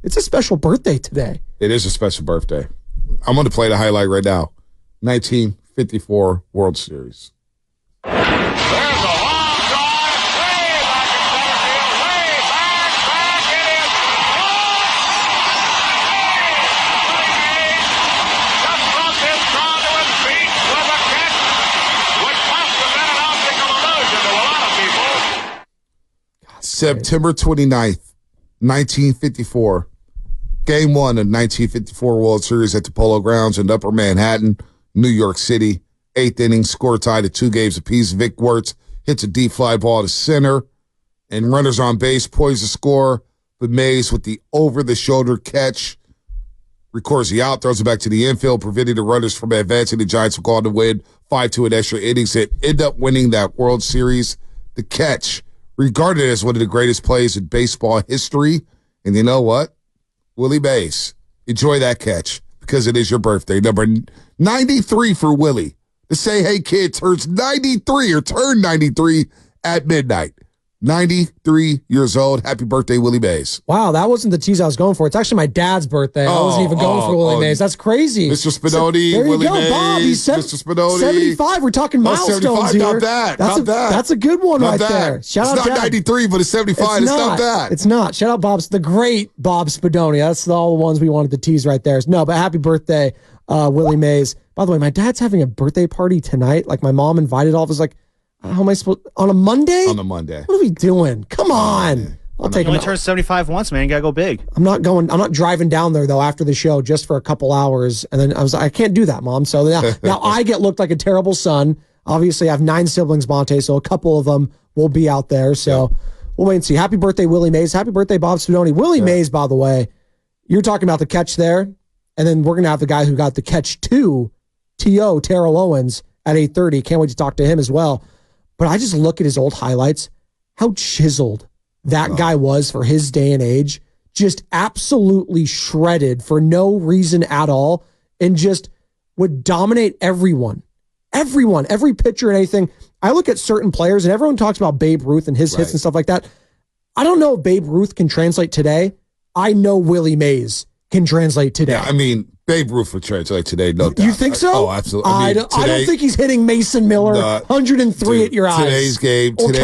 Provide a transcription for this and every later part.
It's a special birthday today. It is a special birthday. I'm going to play the highlight right now. 1954 World Series. There's a long drive, way back in center field, way back, it is just brought this crowd to its feet with a catch, which must have been an optical illusion to a lot of people. September 29th, 1954. Game 1 of 1954 World Series at the Polo Grounds in Upper Manhattan, New York City. 8th inning, score tied at 2 games apiece. Vic Wertz hits a deep fly ball to center, and runners on base poised to score, but Mays with the over-the-shoulder catch records the out, throws it back to the infield, preventing the runners from advancing. The Giants will go on to win 5-2 in extra innings that end up winning that World Series. The catch, regarded as one of the greatest plays in baseball history, and you know what? Willie Mays, enjoy that catch because it is your birthday. Number 93 for Willie. The Say Hey Kid turns 93 or turned 93 at midnight. 93 years old. Happy birthday, Willie Mays. Wow, that wasn't the tease I was going for. It's actually my dad's birthday. I wasn't even going for Willie Mays. That's crazy. Mr. Spinoni, there you Willie go, Mays, Bob. He's Mr. Spinoni. 75. We're talking milestones here. Not bad. That's a good one right there. Shout out it's not Dad. 93, but it's 75. It's not bad. It's not. Shout out the great Bob Spinoni. That's all the ones we wanted to tease right there. No, but happy birthday, Willie Mays. By the way, my dad's having a birthday party tonight. Like, my mom invited all of us. Like, how am I supposed on a Monday? On a Monday. What are we doing? Come on. I'll take him. Only turned 75 once, man. You gotta go big. I'm not driving down there though after the show just for a couple hours. And then I was like, I can't do that, Mom. So now I get looked like a terrible son. Obviously, I have 9 siblings, Monte, so a couple of them will be out there. So we'll wait and see. Happy birthday, Willie Mays. Happy birthday, Bob Spinoni. Willie Mays, by the way, you're talking about the catch there, and then we're gonna have the guy who got the catch too, T.O. Terrell Owens at 8:30. Can't wait to talk to him as well. But I just look at his old highlights, how chiseled that guy was for his day and age, just absolutely shredded for no reason at all, and just would dominate everyone. Everyone, every pitcher and anything. I look at certain players, and everyone talks about Babe Ruth and his hits and stuff like that. I don't know if Babe Ruth can translate today. I know Willie Mays can translate today. Yeah, I mean, Babe Ruth would translate today, no doubt. You think so? Oh, absolutely. I don't think he's hitting Mason Miller 103 at your eyes. Today's game, when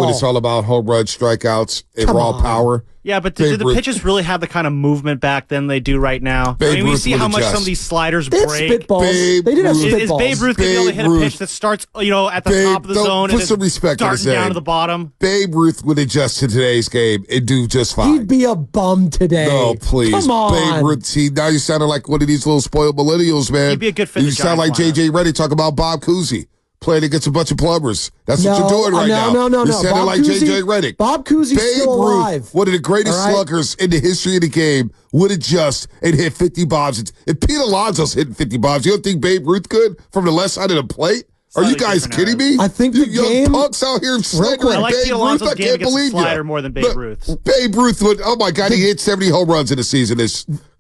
it's all about home runs, strikeouts, and raw power. Yeah, but did the pitchers really have the kind of movement back then they do right now? I mean, we see how much some of these sliders break. Spitballs. They did have spitballs. Is Babe Ruth going to be able to hit a pitch that starts, at the top of the zone and some respect darting down to the bottom? Babe Ruth would adjust to today's game and do just fine. He'd be a bum today. No, please. Come on. Babe Ruth, see, now you sounded like one of these little spoiled millennials, man. He'd be a good fit. You sound like J.J. Reddick talking about Bob Cousy. Playing against a bunch of plumbers. That's what you're doing right now. No. You're sounding like J.J. Reddick. Bob Cousy's still alive. One of the greatest sluggers in the history of the game, would adjust and hit 50 bombs. If Pete Alonso's hitting 50 bombs, you don't think Babe Ruth could from the left side of the plate? Are you guys kidding me? I think the young punks out here slandering I like Babe Pete Ruth. Alonso's I game can't against believe the slider more than Babe Ruth's. Babe Ruth would, oh my God, he hit 70 home runs in a season.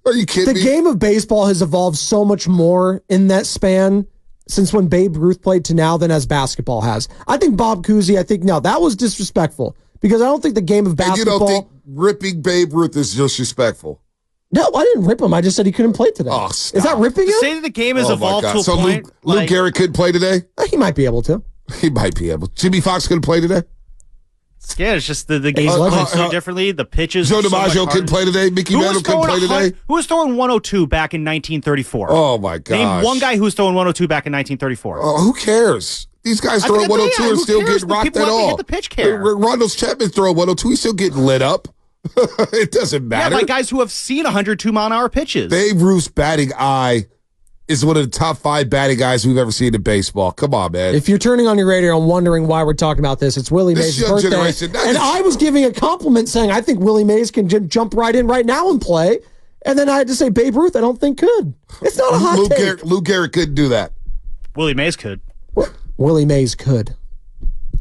Are you kidding me? The game of baseball has evolved so much more in that span since when Babe Ruth played to now than as basketball has. I think Bob Cousy, that was disrespectful because I don't think the game of basketball... And you don't think ripping Babe Ruth is disrespectful? No, I didn't rip him. I just said he couldn't play today. Oh, is that ripping him? Say that the game has evolved to a so point... Lou Gehrig couldn't play today? He might be able to. He might be able. Jimmy Fox couldn't play today? Yeah, it's just the game is so differently. The pitches. Joe DiMaggio couldn't play today. Mickey Mantle couldn't play today. Who was throwing 102 back in 1934? Oh my gosh! Name one guy who was throwing 102 back in 1934. Oh, who cares? These guys throwing 102 and still getting rocked at all. Hit the pitch care. Ronald Chapman's throwing 102. He's still getting lit up. It doesn't matter. Yeah, like guys who have seen 102 mile an hour pitches. Babe Ruth's batting eye is one of the top 5 batting guys we've ever seen in baseball. Come on, man. If you're turning on your radio and wondering why we're talking about this, it's Willie Mays' birthday. And I was giving a compliment saying I think Willie Mays can jump right in right now and play. And then I had to say Babe Ruth I don't think could. It's not a hot take. Lou Gehrig couldn't do that. Willie Mays could. Willie Mays could.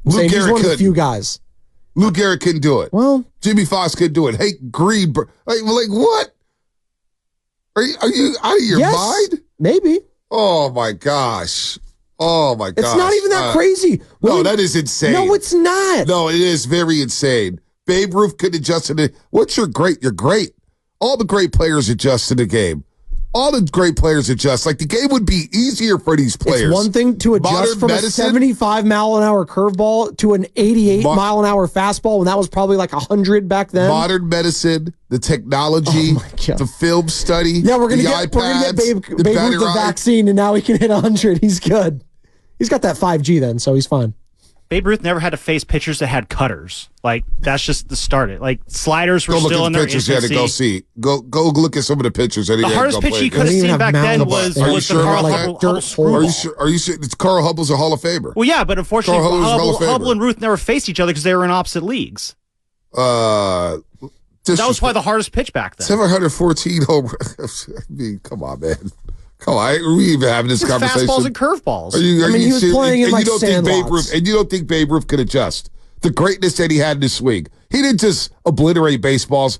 Lou Gehrig he's one could. of the few guys. Lou Gehrig couldn't do it. Well, Jimmy Fox couldn't do it. Hank Greenberg. Like what? Are you out of your mind? Maybe. Oh my gosh. Oh my gosh. It's not even that crazy. No, that is insane. No, it's not. No, it is very insane. Babe Ruth could adjust it. What's your great? You're great. all the great players adjust to the game. All the great players adjust. Like, the game would be easier for these players. It's one thing to adjust from a 75-mile-an-hour curveball to an 88-mile-an-hour fastball when that was probably like 100 back then. Modern medicine, the technology, the film study, yeah, we're gonna get Babe Ruth the vaccine, and now he can hit 100. He's good. He's got that 5G then, so he's fine. Babe Ruth never had to face pitchers that had cutters. Like, that's just the start. Like, sliders were still in their infancy. You had to go see. Go look at some of the pictures. The hardest pitch you could have seen back then was the Carl Hubble screwball. Are you sure? Carl Hubble's a Hall of Famer. Well, yeah, but unfortunately, Hubble and Ruth never faced each other because they were in opposite leagues. That was probably the hardest pitch back then. 714 home runs. I mean, come on, man. Come on, are we even having this conversation? Fastballs and curveballs. He was playing in like Sandlots. And you don't think Babe Ruth could adjust? The greatness that he had in his swing. He didn't just obliterate baseballs.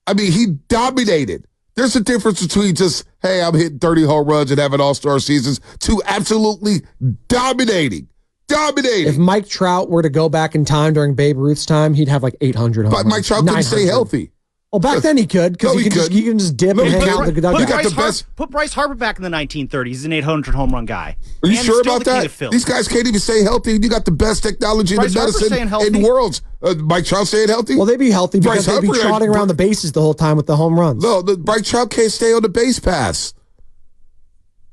I mean, he dominated. There's a difference between just, hey, I'm hitting 30 home runs and having all-star seasons, to absolutely dominating. If Mike Trout were to go back in time during Babe Ruth's time, he'd have like 800 home runs. But Mike Trout couldn't stay healthy. Well, back then he could, because he can just dip and hang out in the dugout. Put Bryce Harper back in the 1930s. He's an 800 home run guy. Are you sure about that? These guys can't even stay healthy. You got the best technology in the medicine in the world. Mike Trout staying healthy? Well, they'd be healthy because they'd be trotting around the bases the whole time with the home runs. No, Mike Trout can't stay on the base pass.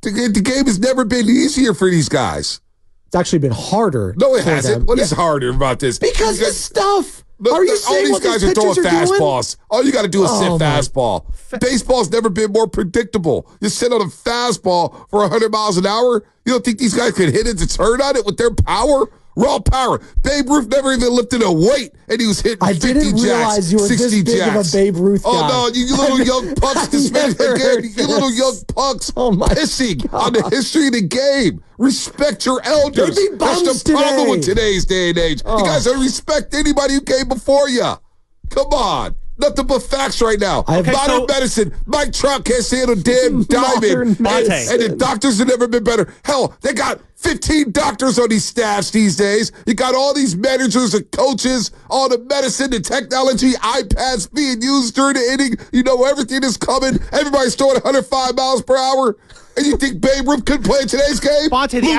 The game has never been easier for these guys. It's actually been harder. No, it hasn't. What is harder about this? Because the stuff. Are you all these guys are throwing fastballs. All you got to do is sit fastball. Baseball's never been more predictable. You sit on a fastball for 100 miles an hour. You don't think these guys could hit it to turn on it with their power? Raw power. Babe Ruth never even lifted a weight, and he was hitting 50 jacks, 60 I didn't realize you were this big of a Babe Ruth guy. Oh, no, you little young punks. You little young punks pissing on the history of the game. Respect your elders. That's the problem with today's day and age. You guys don't respect anybody who came before you. Come on. Nothing but facts right now. Modern medicine. Mike Trout can't stand a damn diamond. And the doctors have never been better. Hell, they got 15 doctors on these staffs these days. You got all these managers and coaches, all the medicine, the technology, iPads being used during the inning. You know everything is coming. Everybody's throwing 105 miles per hour. And you think Babe Ruth couldn't play today's game? Bonte, the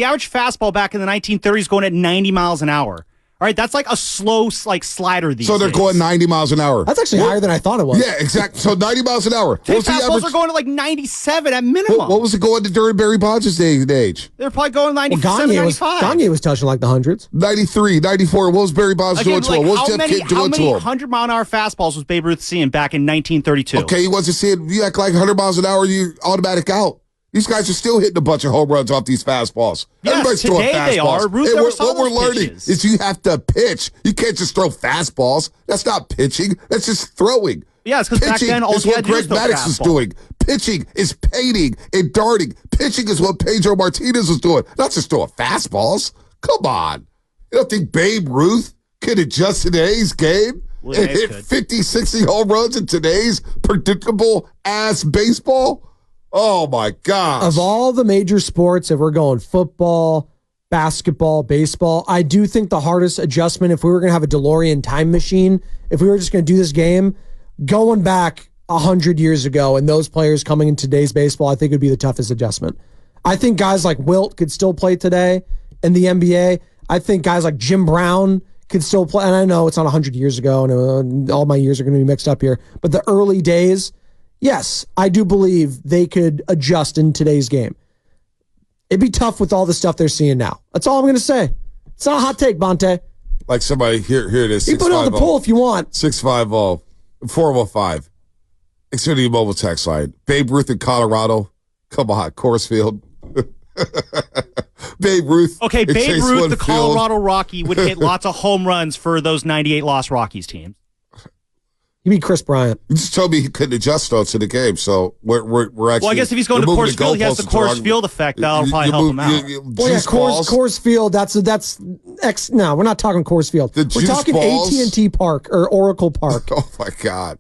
average fastball back in the 1930s going at 90 miles an hour. All right, that's like a slow slider these days. So they're going 90 miles an hour. That's actually higher than I thought it was. Yeah, exactly. So 90 miles an hour. Fastballs are going to like 97 at minimum. What was it going to during Barry Bonds' day and age? They're probably going 97, 95. Gagne was touching like the hundreds. 93, 94. What was Barry Bonds doing to him? What was Jeff Kidd doing to him? How many 100-mile-an-hour fastballs was Babe Ruth seeing back in 1932? Okay, he wasn't seeing, you act like 100 miles an hour, you automatic out. These guys are still hitting a bunch of home runs off these fastballs. Yes, everybody's throwing fastballs. They are. Ruth what we're learning is you have to pitch. You can't just throw fastballs. That's not pitching. That's just throwing. Yeah, it's because back then all you had to do was throw Greg Maddux was doing. Pitching is painting and darting. Pitching is what Pedro Martinez was doing. Not just throwing fastballs. Come on. You don't think Babe Ruth could adjust today's game and hit 50, 60 home runs in today's predictable-ass baseball? Oh, my gosh. Of all the major sports, if we're going football, basketball, baseball, I do think the hardest adjustment, if we were going to have a DeLorean time machine, if we were just going to do this game, going back 100 years ago and those players coming in today's baseball, I think would be the toughest adjustment. I think guys like Wilt could still play today in the NBA. I think guys like Jim Brown could still play. And I know it's not 100 years ago, and all my years are going to be mixed up here. But the early days, yes, I do believe they could adjust in today's game. It'd be tough with all the stuff they're seeing now. That's all I'm going to say. It's not a hot take, Bonte. Like somebody, here it is. You put it on the poll if you want. 650-415. Xfinity Mobile text line. Babe Ruth in Colorado. Come on, Coors Field. Babe Ruth. Okay, Babe Ruth, the Colorado Rocky, would hit lots of home runs for those 98 lost Rockies teams. You mean Chris Bryant? You just told me he couldn't adjust though to the game, so we're actually. Well, I guess if he's going to Coors Field, he has the Coors Field effect. That'll probably help him out. Well, yeah, Coors Field. That's No, we're not talking Coors Field. We're talking AT&T Park or Oracle Park. Oh my God!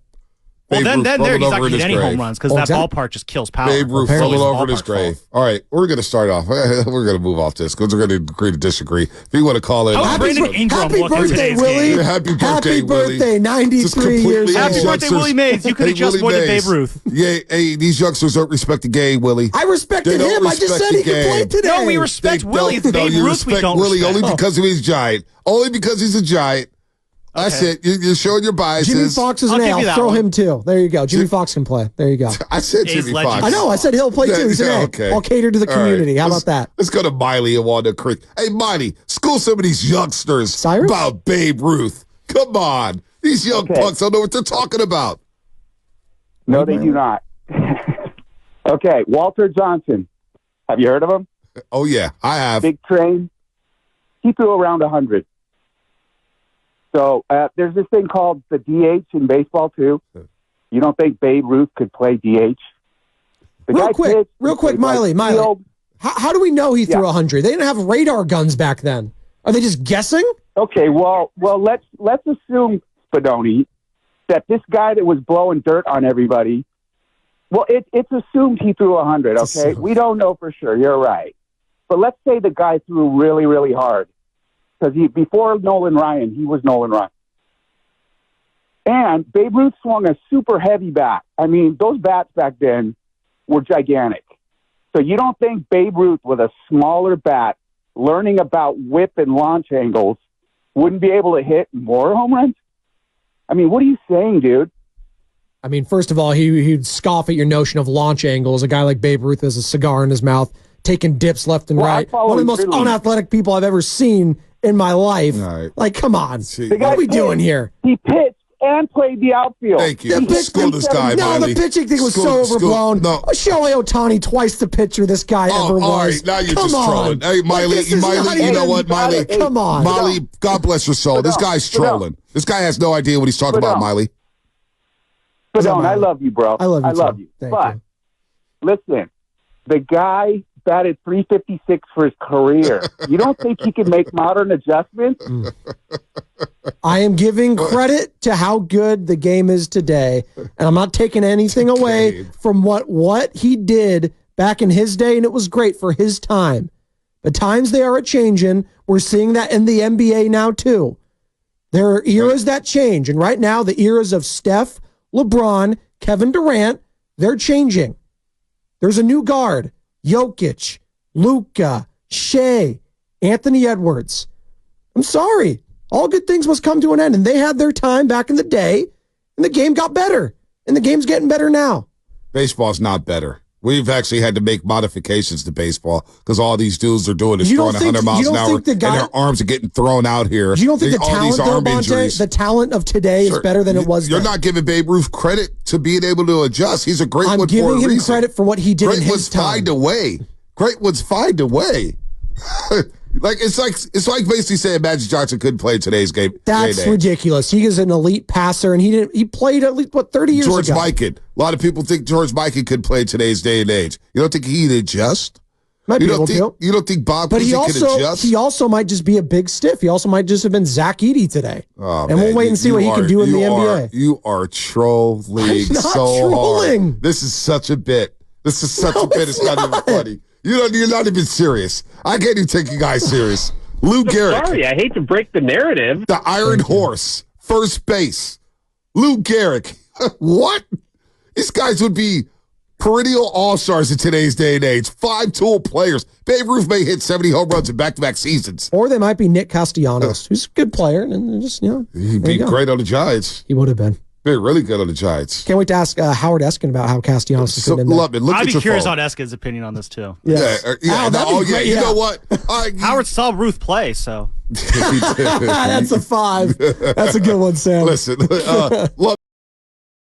Well, then Ruth there he's not over going to in hit his any grave. home runs because that ballpark just kills power. Babe Ruth Apparently fell it's over in his grave. All right, we're going to start off. We're going to move off this because we're going to agree to disagree. If you want to call in. How Brandon Ingram happy looking birthday, today's Willie. game? Happy birthday, Happy Willie. birthday, 93 years Happy old. birthday, Willie Mays. You could have just more than Babe Ruth. Yeah, hey, these youngsters don't respect the game, Willie. I respected They don't him. I just respect said he the could play game. today. No, we respect Willie. It's Babe you Ruth we respect don't Willie respect. only because he's giant. Only because he's a giant. That's it. You're showing your biases. Jimmy Fox is an I'll A. give you I'll that throw one. him too. There you go. Jimmy Fox can play. There you go. I said A's Jimmy legend. Fox. I know. I said he'll play too. He's an A. Okay. I'll cater to the community. How about that? Let's go to Miley and Walnut Creek. Hey, Miley, school some of these youngsters Cyrus? about Babe Ruth. Come on. These young punks don't know what they're talking about. No, they do not. Okay, Walter Johnson. Have you heard of him? Oh, yeah, I have. Big train. He threw around 100. So there's this thing called the DH in baseball, too. You don't think Babe Ruth could play DH? Real quick, Miley. How do we know he threw 100? They didn't have radar guns back then. Are they just guessing? Okay, well, let's assume, Spadoni, that this guy that was blowing dirt on everybody, well, it's assumed he threw 100, okay? We don't know for sure. You're right. But let's say the guy threw really, really hard. Because before Nolan Ryan, he was Nolan Ryan. And Babe Ruth swung a super heavy bat. I mean, those bats back then were gigantic. So you don't think Babe Ruth with a smaller bat, learning about whip and launch angles, wouldn't be able to hit more home runs? I mean, what are you saying, dude? I mean, first of all, he'd scoff at your notion of launch angles. A guy like Babe Ruth has a cigar in his mouth, taking dips left and right. One of the most unathletic people I've ever seen in my life. Right. Like, come on. What are we doing here? He pitched and played the outfield. Thank you. School this guy, No, Miley. the pitching thing was so overblown. No. Shohei Ohtani, twice the pitcher this guy ever was. All right, now you're Come just on. trolling. Hey, Miley, Like, this is not you know even- what, Miley? Come on. Miley, God bless your soul. This guy's trolling. This guy has no idea what he's talking about, Miley. But I love you, bro. I love you. Thank but you. listen, the guy batted .356 for his career. You don't think he can make modern adjustments? I am giving credit to how good the game is today, and I'm not taking anything away from what he did back in his day, and it was great for his time. The times they are a-changing. We're seeing that in the NBA now, too. There are eras that change, and right now, the eras of Steph, LeBron, Kevin Durant, they're changing. There's a new guard. Jokic, Luka, Shea, Anthony Edwards. I'm sorry. All good things must come to an end. And they had their time back in the day, and the game got better. And the game's getting better now. Baseball's not better. We've actually had to make modifications to baseball because all these dudes are doing is throwing 100 miles an hour, and their arms are getting thrown out here. You don't think the talent of today is better than it was then? You're not giving Babe Ruth credit to being able to adjust. He's a great one for a reason. I'm giving him credit for what he did in his time. Great ones find a way. It's like basically saying Magic Johnson couldn't play today's game. That's ridiculous. He is an elite passer, and he played at least 30 years ago. George Mikan. A lot of people think George Mikan could play today's day and age. You don't think he'd adjust? Might be able to. You don't think Bob Cousy could adjust? He also might just be a big stiff. He also might just have been Zach Edey today. Oh, and we'll wait and see what he can do in the NBA. You are trolling so hard. This is such a bit. It's not even funny. You're not even serious. I can't even take you guys serious. Lou Gehrig. Sorry, I hate to break the narrative. The Iron Horse. First base. Lou Gehrig. What? These guys would be perennial all-stars in today's day and age. 5-tool players. Babe Ruth may hit 70 home runs in back-to-back seasons. Or they might be Nick Castellanos, who's a good player. And just, he'd be great on the Giants. He would have been. Be really good on the Giants. Can't wait to ask Howard Eskin about how Castellanos is in there. I'd be curious on Eskin's opinion on this, too. Yes. You know what? Howard saw Ruth play, so. That's a 5. That's a good one, Sam. Listen, look.